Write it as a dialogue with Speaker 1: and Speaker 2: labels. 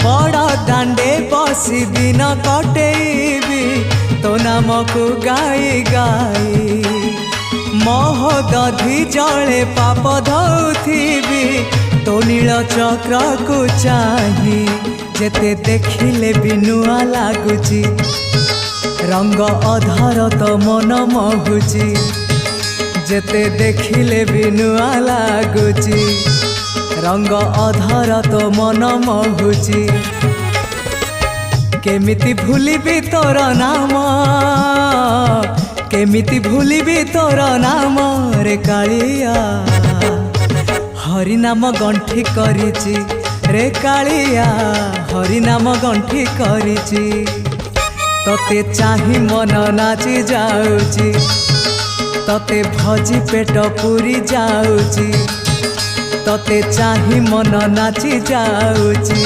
Speaker 1: बड़ दांडे बसी दिन कटेबी तो नाम को गाई गाई मोह दधि जले पाप धौथिबी तो नील चक्र को चाही जेते देखिले बिनुआ लागुची रंग अधार तो मन मोहुची जेते देखिले बिनुआ लागुची रंग अधार तो मन मोहुची केमिति भूलिबी तोर नाम केमिति भूलिबी तोर नाम रे कालिया हरि नाम गंठी करिची रे कालिया हरि नाम गंठी करिची तते चाही मन नाची जाऊची तते भजी पेट पूरी जाऊची तते चाही मन नाची जाऊची।